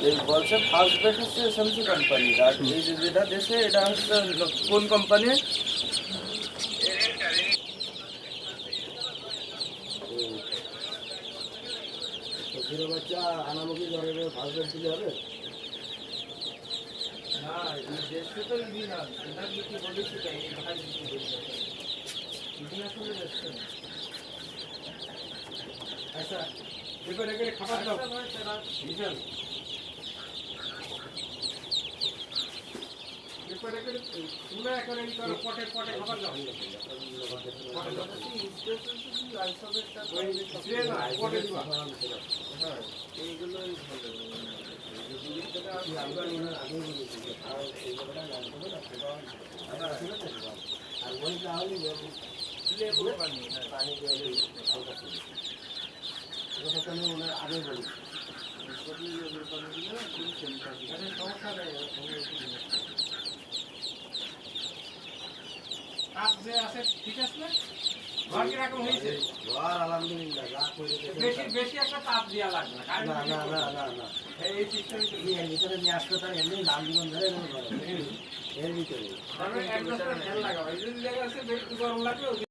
এই বলছে first batch হচ্ছে এসএমসি কোম্পানির, আর এই যে যেটা দেশে এটা হচ্ছে কোন কোম্পানির? সবজির বাচ্চা আনামুখী ঘরে ফার্স্ট ব্যাচ দিলে হবে না, এই দেশে তো দিই না, এটা কি বলি সেটাই ভাই কি বলি না, এটা আসলে দেশে না। আচ্ছা এবারে করে খাবার দাও বিশাল এবারে করে পুরো একবারে এই করো পটে পটে খাবার দাও পটে দাও পটে দিবা হ্যাঁ, এইগুলোই ভালো। আর ওই না হলে লেবু পানি, পানি দিয়ে হালকা কথা তো আমি আগে বলি লেবুর পানি দিলে না খুব সেন্ট থাকে। সমস্যা নেই কাজ যে আছে ঠিক আছে না ঘর কিরকম হয়েছে ঘর আলহামদুলিল্লাহ যা করে বেশি বেশি একটা তাপ দেওয়া লাগবে না না না না না না এই সিস্টেম এর ভিতরে নিয়ে আসতে তার এমনি নাম জীবন ধরে এর ভিতরে একদম খেয়াল লাগাও এই যদি জায়গা আছে বেশি গরম লাগবে